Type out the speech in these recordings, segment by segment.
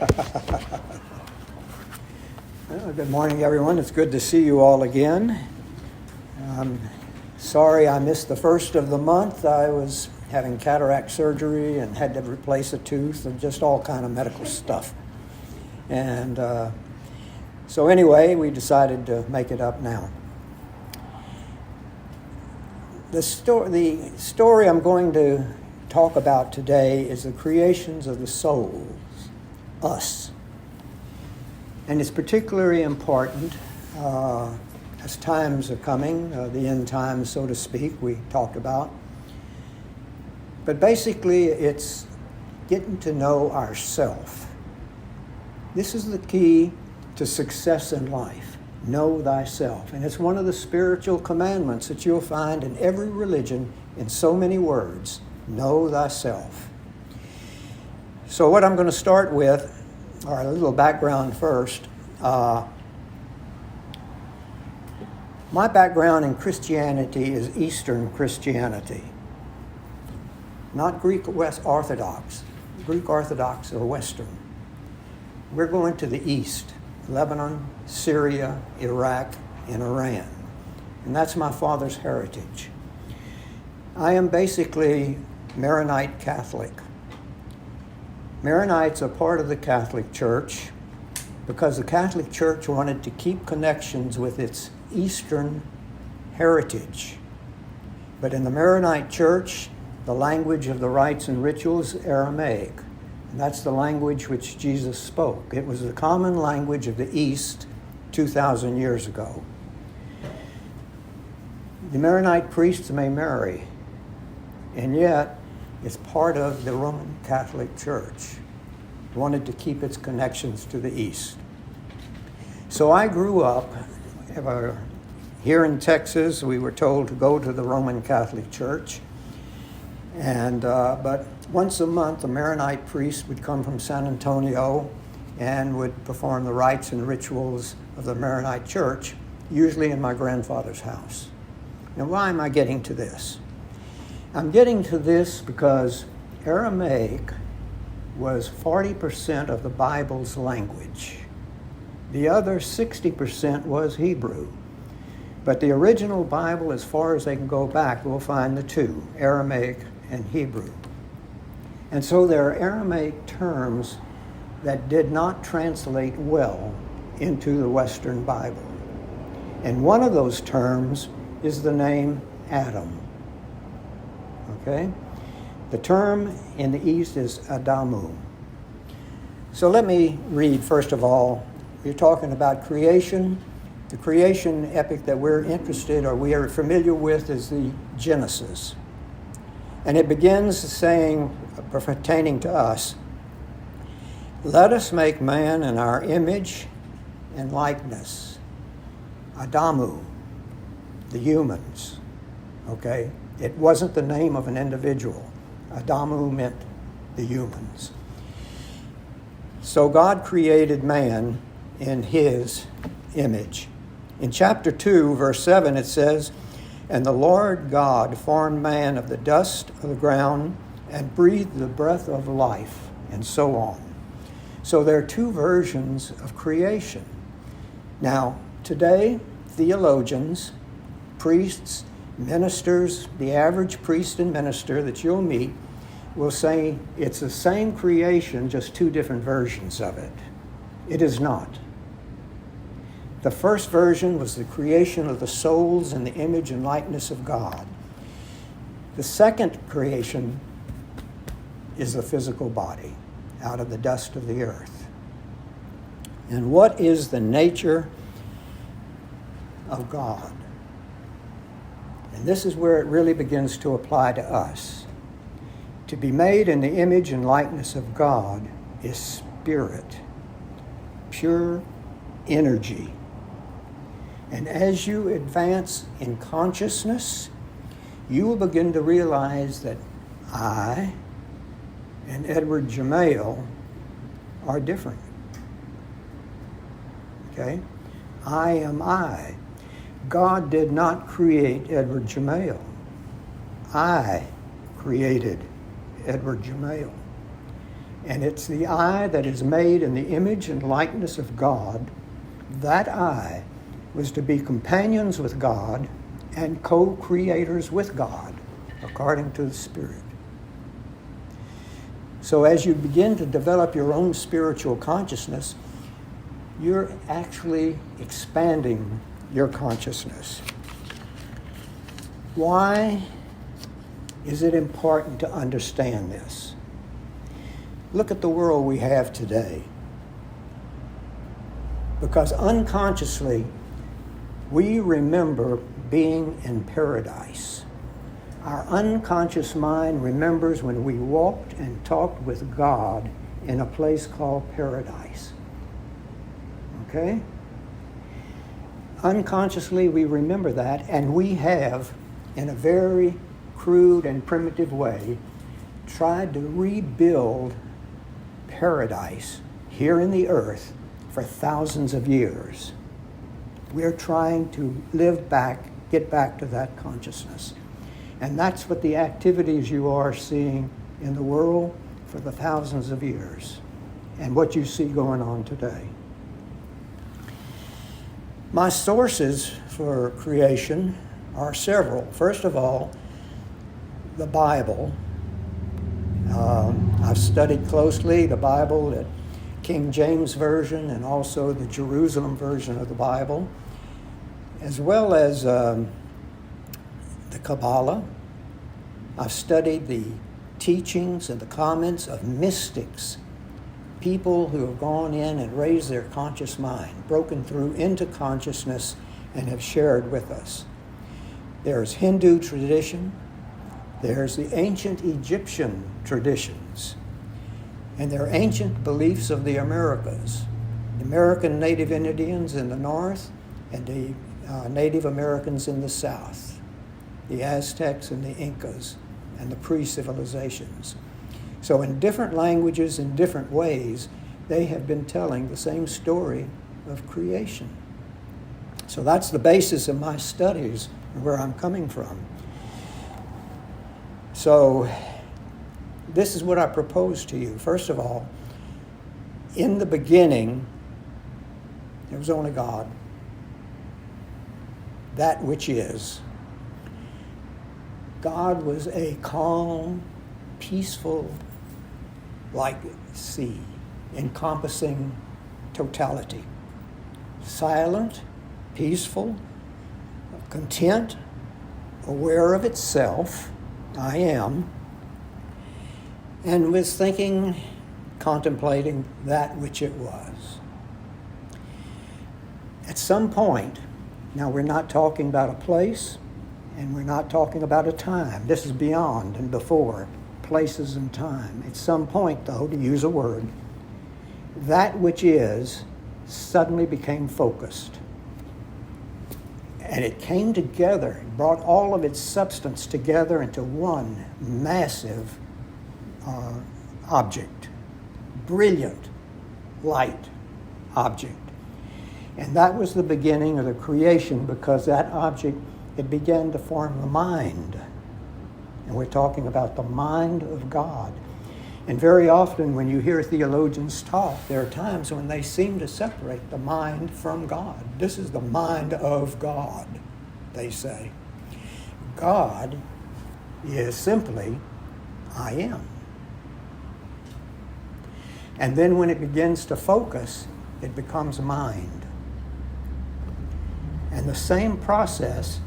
Well, good morning, everyone. It's good to see you all again. I'm sorry I missed the first of the month. I was having cataract surgery and had to replace a tooth and just all kind of medical stuff. And so anyway, we decided to make it up now. The story I'm going to talk about today is the creations of the souls, us. And it's particularly important as times are coming, the end times, so to speak, we talked about. But basically, it's getting to know ourself. This is the key to success in life. Know thyself. And it's one of the spiritual commandments that you'll find in every religion in so many words. Know thyself. So what I'm going to start with, or a little background first. My background in Christianity is Eastern Christianity, not Greek Orthodox. Greek Orthodox or Western. We're going to the East, Lebanon, Syria, Iraq, and Iran. And that's my father's heritage. I am basically Maronite Catholic. Maronites are part of the Catholic Church because the Catholic Church wanted to keep connections with its Eastern heritage. But in the Maronite Church, the language of the rites and rituals is Aramaic. And that's the language which Jesus spoke. It was the common language of the East 2,000 years ago. The Maronite priests may marry, and yet it's part of the Roman Catholic Church. It wanted to keep its connections to the East. So I grew up here in Texas. We were told to go to the Roman Catholic Church. But once a month, a Maronite priest would come from San Antonio and would perform the rites and rituals of the Maronite Church, usually in my grandfather's house. Now, why am I getting to this? I'm getting to this because Aramaic was 40% of the Bible's language. The other 60% was Hebrew. But the original Bible, as far as they can go back, we'll find the two, Aramaic and Hebrew. And so there are Aramaic terms that did not translate well into the Western Bible. And one of those terms is the name Adam. Okay? The term in the East is Adamu. So let me read, first of all, you're talking about creation. The creation epic that we're interested or we are familiar with is the Genesis. And it begins saying, pertaining to us, let us make man in our image and likeness. Adamu, the humans. Okay? It wasn't the name of an individual. Adamu meant the humans. So God created man in his image. In chapter 2, verse 7, it says, and the Lord God formed man of the dust of the ground and breathed the breath of life, and so on. So there are two versions of creation. Now, today, theologians, priests, ministers, the average priest and minister that you'll meet will say it's the same creation, just two different versions of it. It is not. The first version was the creation of the souls in the image and likeness of God. The second creation is the physical body out of the dust of the earth. And what is the nature of God? And this is where it really begins to apply to us. To be made in the image and likeness of God is spirit, pure energy. And as you advance in consciousness, you will begin to realize that I and Edward Jamail are different. Okay? I am I. God did not create Edward Jamail. I created Edward Jamail. And it's the I that is made in the image and likeness of God. That I was to be companions with God and co-creators with God, according to the Spirit. So as you begin to develop your own spiritual consciousness, you're actually expanding your consciousness. Why is it important to understand this? Look at the world we have today. Because unconsciously, we remember being in paradise. Our unconscious mind remembers when we walked and talked with God in a place called paradise. Okay? Unconsciously, we remember that, and we have, in a very crude and primitive way, tried to rebuild paradise here in the earth for thousands of years. We're trying to get back to that consciousness. And that's what the activities you are seeing in the world for the thousands of years, and what you see going on today. My sources for creation are several. First of all, the Bible. I've studied closely the Bible, the King James Version, and also the Jerusalem version of the Bible, as well as the Kabbalah. I've studied the teachings and the comments of mystics, people who have gone in and raised their conscious mind, broken through into consciousness, and have shared with us. There's Hindu tradition, there's the ancient Egyptian traditions, and there are ancient beliefs of the Americas, the American Native Indians in the north and the Native Americans in the south, the Aztecs and the Incas and the pre-civilizations. So in different languages, in different ways, they have been telling the same story of creation. So that's the basis of my studies and where I'm coming from. So this is what I propose to you. First of all, in the beginning, there was only God, that which is. God was a calm, peaceful, like sea, encompassing totality. Silent, peaceful, content, aware of itself, I am, and was thinking, contemplating that which it was. At some point, now we're not talking about a place, and we're not talking about a time. This is beyond and before places and time. At some point, though, to use a word, that which is suddenly became focused. And it came together, it brought all of its substance together into one massive object, brilliant light object. And that was the beginning of the creation, because that object, it began to form the mind. And we're talking about the mind of God. And very often when you hear theologians talk, there are times when they seem to separate the mind from God. This is the mind of God, they say. God is simply, I am. And then when it begins to focus, it becomes mind. And the same process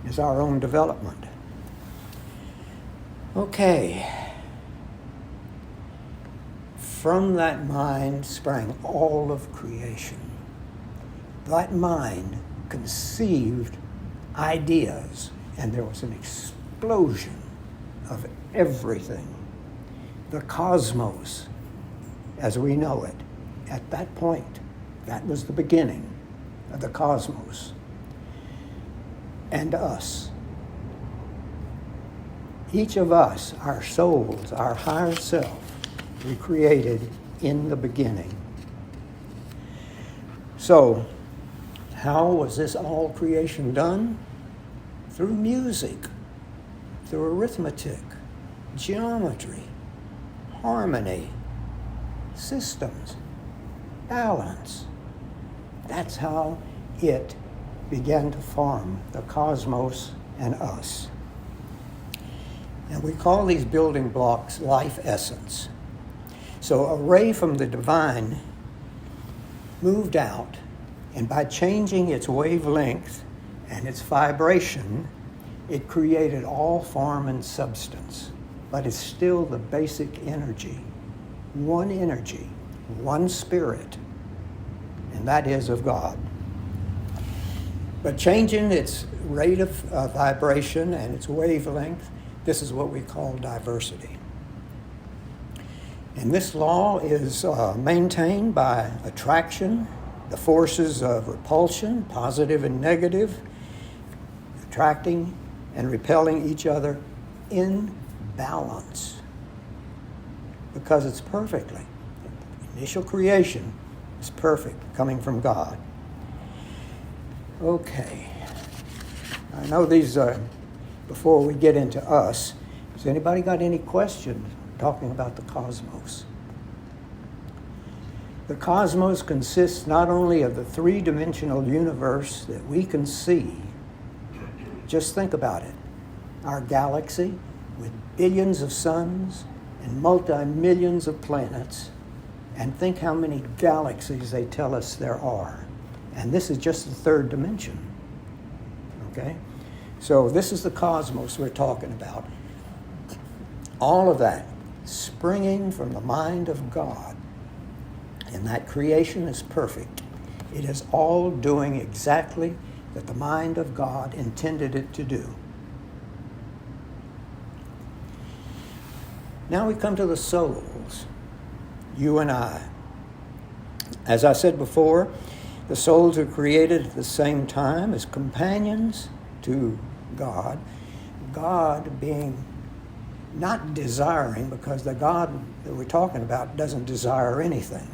is our own development. Okay. From that mind sprang all of creation. That mind conceived ideas, and there was an explosion of everything. The cosmos, as we know it, at that point, that was the beginning of the cosmos. And us. Each of us, our souls, our higher self, we created in the beginning. So, how was this all creation done? Through music, through arithmetic, geometry, harmony, systems, balance. That's how it began to form the cosmos and us. And we call these building blocks life essence. So a ray from the divine moved out, and by changing its wavelength and its vibration, it created all form and substance. But it's still the basic energy, one spirit, and that is of God. But changing its rate of vibration and its wavelength, this is what we call diversity. And this law is maintained by attraction, the forces of repulsion, positive and negative, attracting and repelling each other in balance. Because it's perfectly. Initial creation is perfect, coming from God. Okay. I know these, before we get into us, has anybody got any questions talking about the cosmos? The cosmos consists not only of the three-dimensional universe that we can see, just think about it, our galaxy with billions of suns and multi-millions of planets, and think how many galaxies they tell us there are. And this is just the third dimension, okay? So this is the cosmos we're talking about. All of that springing from the mind of God. And that creation is perfect. It is all doing exactly that the mind of God intended it to do. Now we come to the souls, you and I. As I said before, the souls are created at the same time as companions to God. God being not desiring, because the God that we're talking about doesn't desire anything.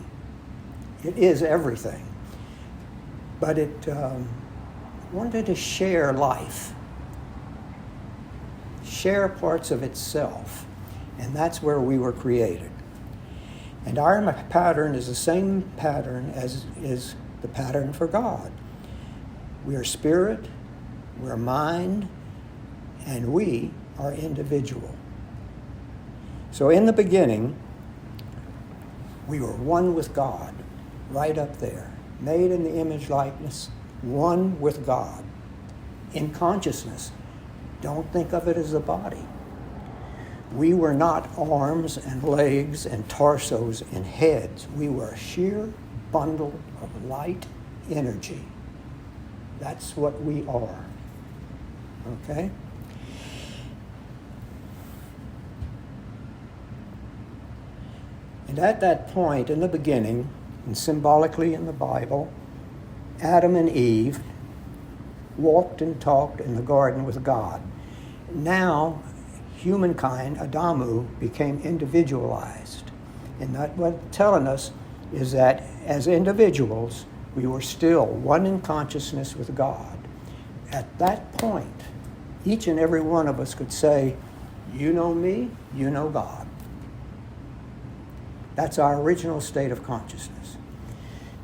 It is everything. But it wanted to share life, share parts of itself. And that's where we were created. And our pattern is the same pattern as is the pattern for God. We are spirit, we're mind, and we are individual. So in the beginning, we were one with God, right up there, made in the image likeness, one with God. In consciousness, don't think of it as a body. We were not arms and legs and torsos and heads. We were a sheer bundle of light energy. That's what we are. Okay? And at that point in the beginning, and symbolically in the Bible, Adam and Eve walked and talked in the garden with God. Now, humankind, Adamu, became individualized. And that what it's telling us is that as individuals, we were still one in consciousness with God. At that point, each and every one of us could say, you know me, you know God. That's our original state of consciousness.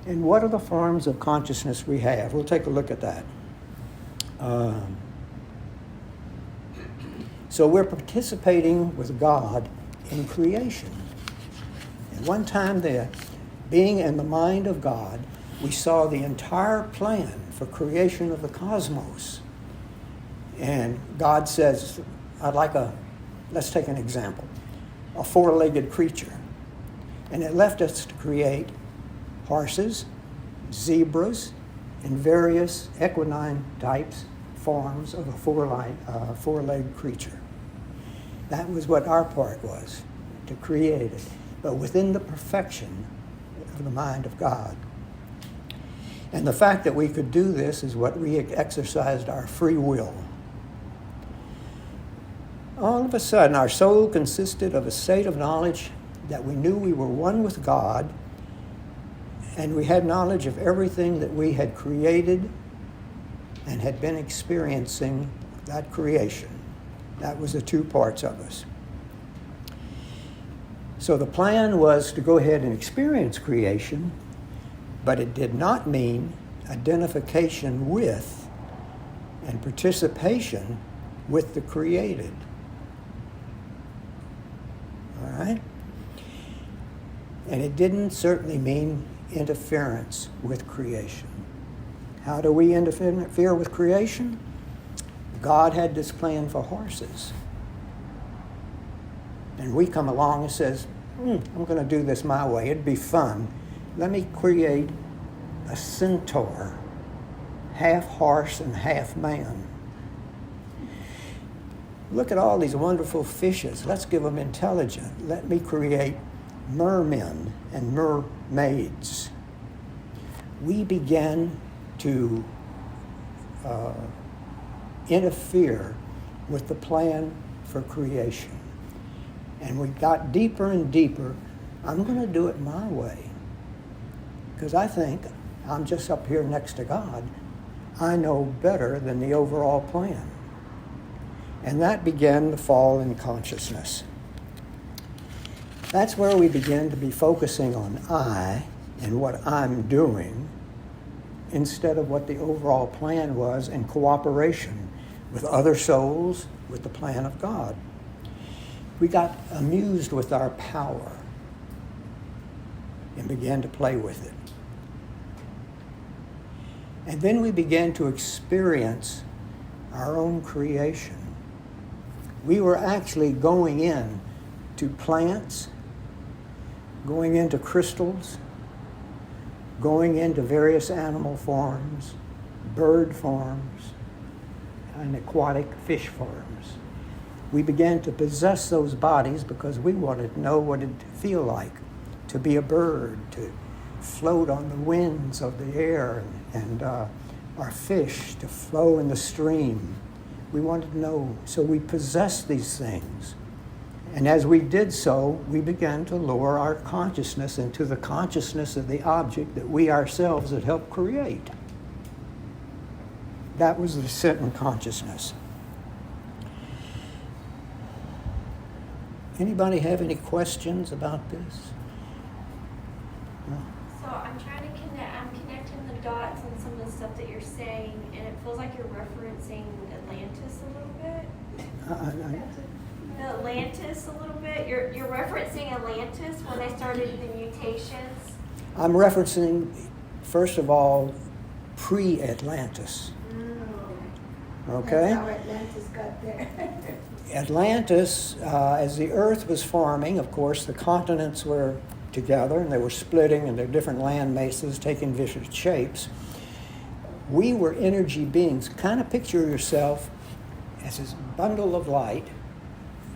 And what are the forms of consciousness we have? We'll take a look at that. So we're participating with God in creation. And one time there, being in the mind of God, we saw the entire plan for creation of the cosmos. And God says, let's take an example, a four-legged creature. And it left us to create horses, zebras, and various equine types, forms of a four-legged creature. That was what our part was, to create it, but within the perfection of the mind of God. And the fact that we could do this is what we exercised our free will. All of a sudden, our soul consisted of a state of knowledge that we knew we were one with God, and we had knowledge of everything that we had created and had been experiencing that creation. That was the two parts of us. So the plan was to go ahead and experience creation, but it did not mean identification with and participation with the created. All right? And it didn't certainly mean interference with creation. How do we interfere with creation? God had this plan for horses. And we come along and says, I'm going to do this my way. It'd be fun. Let me create a centaur, half horse and half man. Look at all these wonderful fishes. Let's give them intelligence. Let me create mermen and mermaids. We began to interfere with the plan for creation. And we got deeper and deeper. I'm going to do it my way. Because I think I'm just up here next to God. I know better than the overall plan. And that began the fall in consciousness. That's where we began to be focusing on I and what I'm doing instead of what the overall plan was in cooperation with other souls, with the plan of God. We got amused with our power and began to play with it. And then we began to experience our own creation. We were actually going in to plants, going into crystals, going into various animal forms, bird forms, and aquatic fish forms. We began to possess those bodies because we wanted to know what it'd feel like to be a bird, to float on the winds of the air, and our fish to flow in the stream. We wanted to know, so we possessed these things. And as we did so, we began to lower our consciousness into the consciousness of the object that we ourselves had helped create. That was the descent in consciousness. Anybody have any questions about this? No? So I'm trying to I'm connecting the dots on some of the stuff that you're saying, and it feels like you're referencing Atlantis a little bit. Atlantis a little bit. You're referencing Atlantis when they started the mutations. I'm referencing, first of all, pre-Atlantis. Okay? That's how Atlantis got there. Atlantis, as the earth was forming, of course, the continents were together and they were splitting and their different land masses taking vicious shapes. We were energy beings. Kind of picture yourself as this bundle of light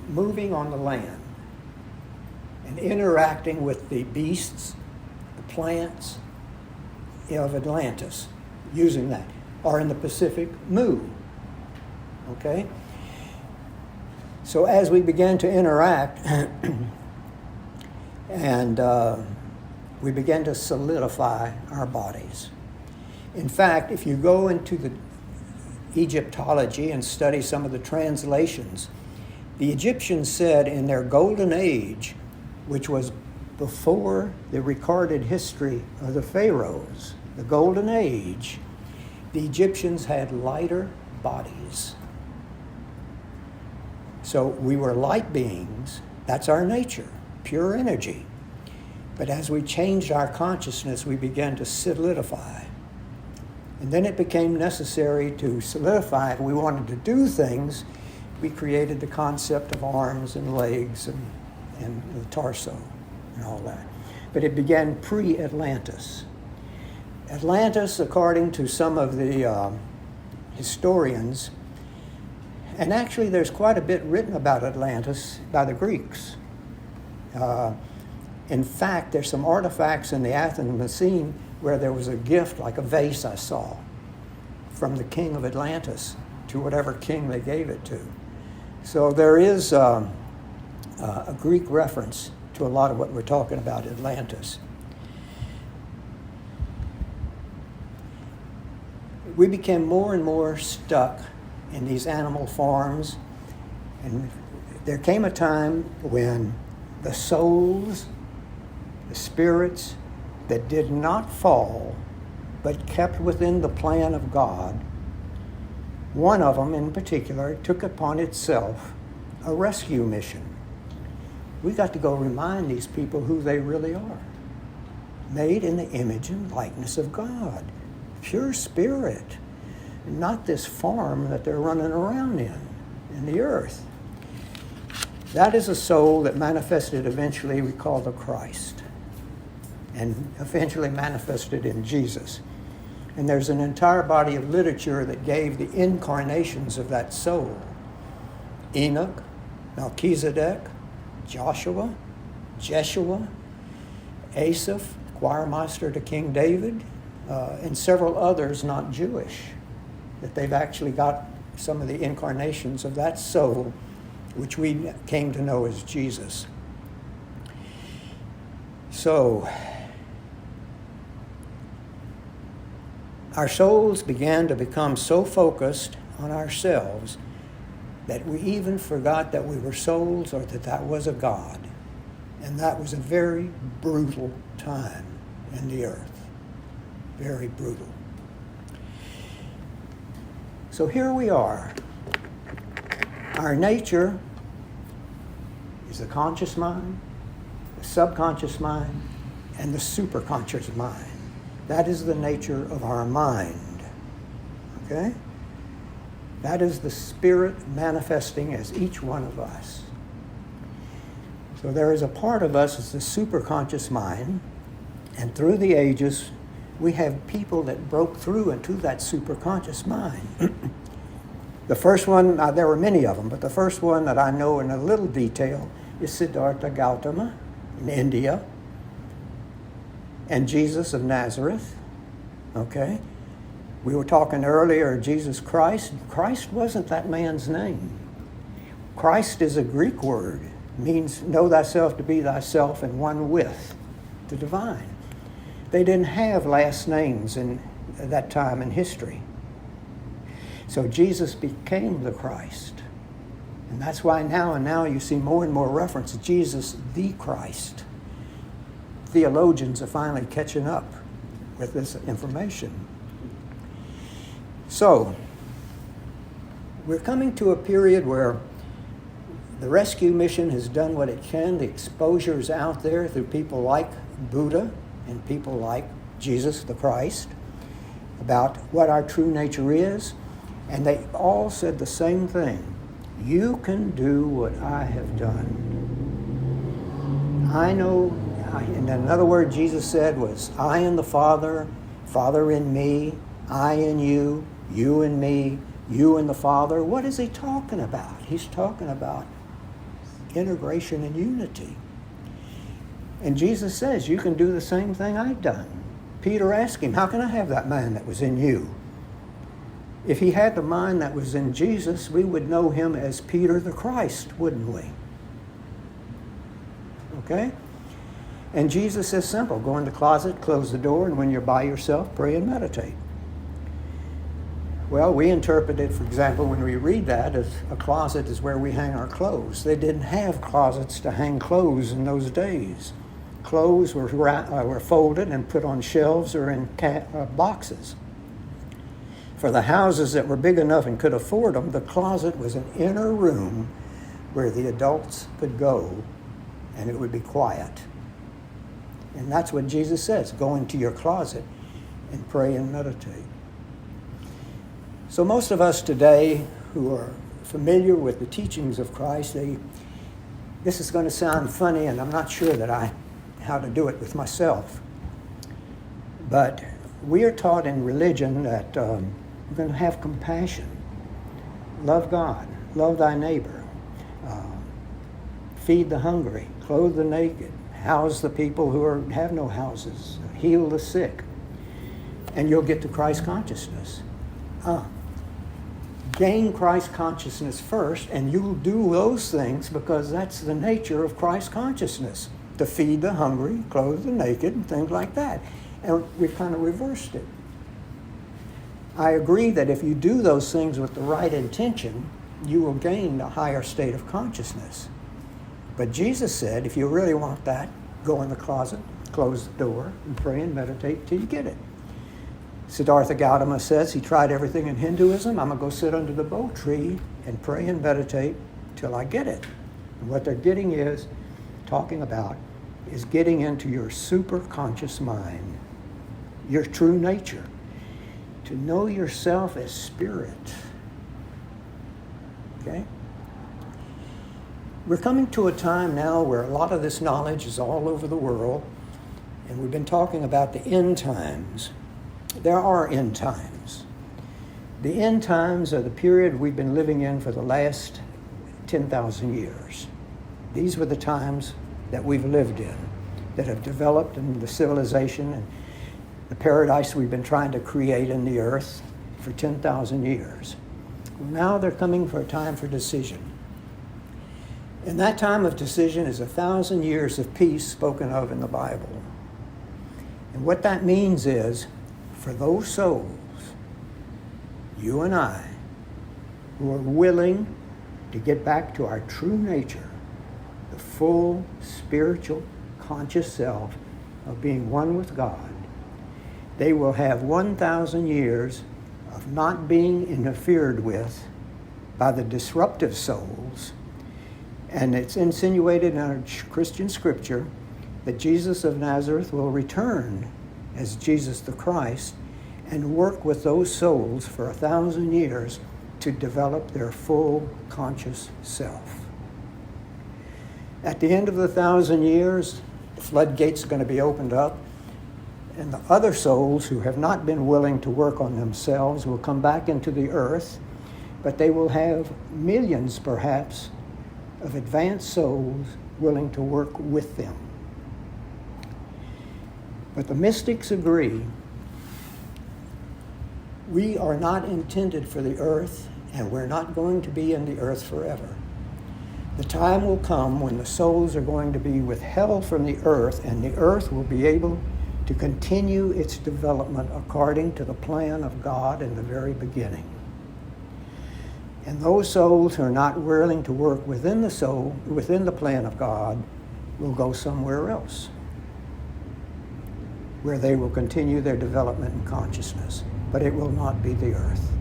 moving on the land and interacting with the beasts, the plants of Atlantis, using that, or in the Pacific, Mu. Okay? So as we began to interact, and we began to solidify our bodies. In fact, if you go into the Egyptology and study some of the translations, the Egyptians said in their golden age, which was before the recorded history of the pharaohs, the golden age, the Egyptians had lighter bodies. So we were light beings. That's our nature, pure energy. But as we changed our consciousness, we began to solidify. And then it became necessary to solidify. If we wanted to do things, we created the concept of arms and legs and the torso and all that. But it began pre-Atlantis. Atlantis, according to some of the historians, and actually there's quite a bit written about Atlantis by the Greeks. In fact, there's some artifacts in the Athens scene where there was a gift, like a vase I saw, from the king of Atlantis to whatever king they gave it to. So there is a Greek reference to a lot of what we're talking about, Atlantis. We became more and more stuck in these animal forms, and there came a time when the souls, the spirits that did not fall, but kept within the plan of God. One of them in particular took upon itself a rescue mission. We got to go remind these people who they really are. Made in the image and likeness of God. Pure spirit. Not this farm that they're running around in the earth. That is a soul that manifested eventually, we call the Christ. And eventually manifested in Jesus. And there's an entire body of literature that gave the incarnations of that soul. Enoch, Melchizedek, Joshua, Jeshua, Asaph, choirmaster to King David, and several others not Jewish, that they've actually got some of the incarnations of that soul, which we came to know as Jesus. So, our souls began to become so focused on ourselves that we even forgot that we were souls or that was a God. And that was a very brutal time in the earth. Very brutal. So here we are. Our nature is the conscious mind, the subconscious mind, and the superconscious mind. That is the nature of our mind. Okay? That is the spirit manifesting as each one of us. So there is a part of us as the superconscious mind, and through the ages, we have people that broke through into that superconscious mind. The first one, there were many of them, but the first one that I know in a little detail is Siddhartha Gautama in India, and Jesus of Nazareth. Okay? We were talking earlier, Jesus Christ. Christ wasn't that man's name. Christ is a Greek word. It means know thyself to be thyself and one with the divine. They didn't have last names in that time in history. So Jesus became the Christ. And that's why now you see more and more reference to Jesus the Christ. Theologians are finally catching up with this information. So, we're coming to a period where the rescue mission has done what it can. The exposure is out there through people like Buddha and people like Jesus the Christ about what our true nature is. And they all said the same thing. You can do what I have done. I know, in another word Jesus said was, I and the Father, Father in me, I in you, you and me, you and the Father. What is he talking about? He's talking about integration and unity. And Jesus says, you can do the same thing I've done. Peter asked him, how can I have that mind that was in you? If he had the mind that was in Jesus, we would know him as Peter the Christ, wouldn't we? Okay? And Jesus is simple. Go in the closet, close the door, and when you're by yourself, pray and meditate. Well, we interpret it, for example, when we read that, as a closet is where we hang our clothes. They didn't have closets to hang clothes in those days. Clothes were folded and put on shelves or in boxes. For the houses that were big enough and could afford them, the closet was an inner room where the adults could go and it would be quiet. And that's what Jesus says, go into your closet and pray and meditate. So most of us today who are familiar with the teachings of Christ, this is going to sound funny, and I'm not sure that how to do it with myself. But we are taught in religion that we're going to have compassion, love God, love thy neighbor, feed the hungry, clothe the naked, house the people who have no houses, heal the sick, and you'll get to Christ consciousness. Gain Christ consciousness first, and you'll do those things because that's the nature of Christ consciousness, to feed the hungry, clothe the naked, and things like that. And we've kind of reversed it. I agree that if you do those things with the right intention, you will gain a higher state of consciousness. But Jesus said, if you really want that, go in the closet, close the door, and pray and meditate till you get it. Siddhartha Gautama says he tried everything in Hinduism. I'm going to go sit under the bo tree and pray and meditate till I get it. And what they're talking about is getting into your superconscious mind, your true nature, to know yourself as spirit. Okay? We're coming to a time now where a lot of this knowledge is all over the world, and we've been talking about the end times. There are end times. The end times are the period we've been living in for the last 10,000 years. These were the times that we've lived in, that have developed in the civilization and the paradise we've been trying to create in the earth for 10,000 years. Now they're coming for a time for decision. And that time of decision is 1,000 years of peace spoken of in the Bible. And what that means is, for those souls, you and I, who are willing to get back to our true nature, the full spiritual conscious self of being one with God, they will have 1,000 years of not being interfered with by the disruptive souls. And it's insinuated in our Christian scripture that Jesus of Nazareth will return as Jesus the Christ and work with those souls for 1,000 years to develop their full conscious self. At the end of the 1,000 years, the floodgates are going to be opened up, and the other souls who have not been willing to work on themselves will come back into the earth, but they will have millions, perhaps, of advanced souls willing to work with them. But the mystics agree we are not intended for the earth, and we're not going to be in the earth forever. The time will come when the souls are going to be withheld from the earth, and the earth will be able to continue its development according to the plan of God in the very beginning. And those souls who are not willing to work within the plan of God, will go somewhere else, where they will continue their development in consciousness, but it will not be the earth.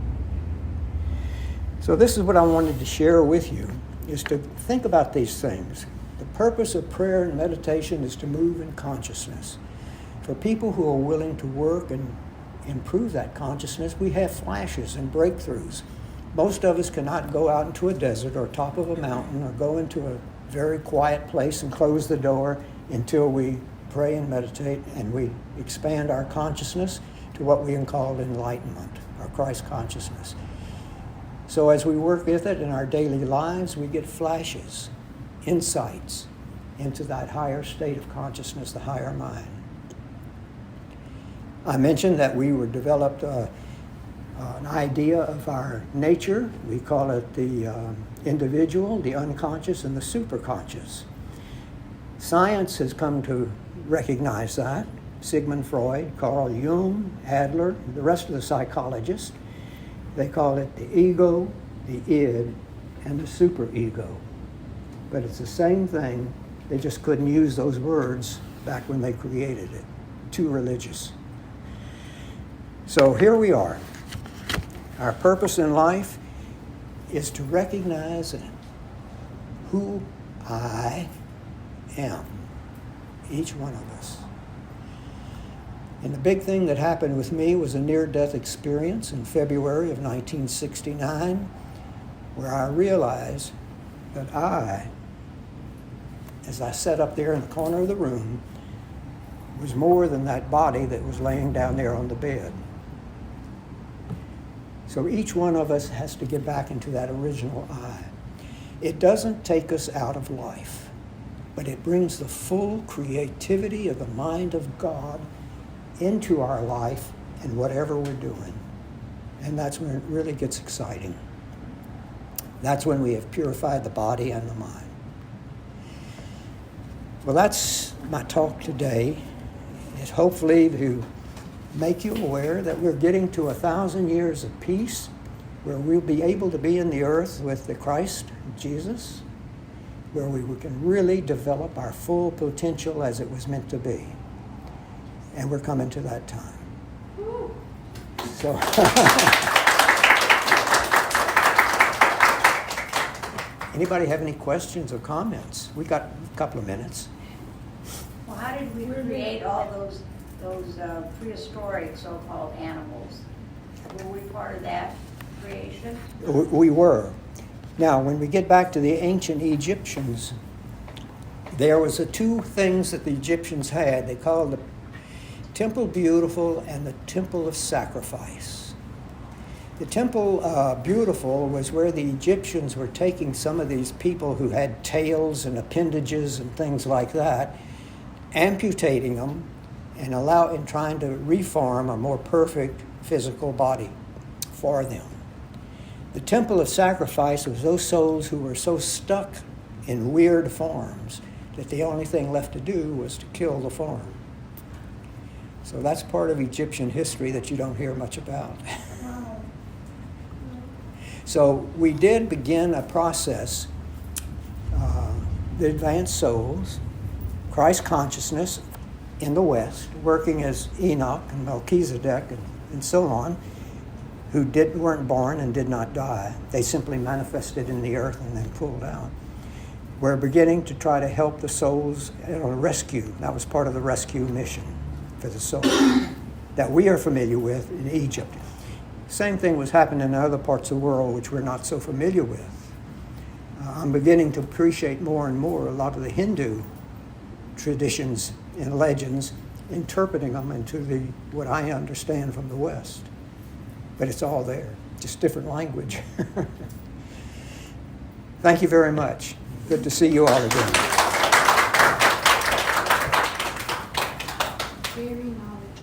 So this is what I wanted to share with you, is to think about these things. The purpose of prayer and meditation is to move in consciousness. For people who are willing to work and improve that consciousness, we have flashes and breakthroughs. Most of us cannot go out into a desert or top of a mountain or go into a very quiet place and close the door until we pray and meditate and we expand our consciousness to what we can call enlightenment, or Christ consciousness. So as we work with it in our daily lives, we get flashes, insights into that higher state of consciousness, the higher mind. I mentioned that we were developed an idea of our nature. We call it the individual, the unconscious, and the superconscious. Science has come to recognize that. Sigmund Freud, Carl Jung, Adler, the rest of the psychologists, they call it the ego, the id, and the superego. But it's the same thing. They just couldn't use those words back when they created it. Too religious. So here we are. Our purpose in life is to recognize who I am, each one of us. And the big thing that happened with me was a near-death experience in February of 1969, where I realized that as I sat up there in the corner of the room, was more than that body that was laying down there on the bed. So each one of us has to get back into that original I. It doesn't take us out of life, but it brings the full creativity of the mind of God into our life and whatever we're doing. And that's when it really gets exciting. That's when we have purified the body and the mind. Well, that's my talk today. It's hopefully to make you aware that we're getting to 1,000 years of peace, where we'll be able to be in the earth with the Christ, Jesus, where we can really develop our full potential as it was meant to be. And we're coming to that time. So, anybody have any questions or comments? We got a couple of minutes. Well, how did we create all those prehistoric so-called animals? Were we part of that creation? We were. Now, when we get back to the ancient Egyptians, there was the two things that the Egyptians had. They called the Temple Beautiful and the Temple of Sacrifice. The Temple Beautiful was where the Egyptians were taking some of these people who had tails and appendages and things like that, amputating them, and trying to reform a more perfect physical body for them. The Temple of Sacrifice was those souls who were so stuck in weird forms that the only thing left to do was to kill the form. So that's part of Egyptian history that you don't hear much about. So we did begin a process, the advanced souls, Christ consciousness in the West, working as Enoch and Melchizedek and so on, who weren't born and did not die. They simply manifested in the earth and then pulled out. We're beginning to try to help the souls on a rescue. That was part of the rescue mission for the soul that we are familiar with in Egypt. Same thing was happening in other parts of the world which we're not so familiar with. I'm beginning to appreciate more and more a lot of the Hindu traditions and legends, interpreting them into what I understand from the West. But it's all there, just different language. Thank you very much. Good to see you all again. Very knowledgeable.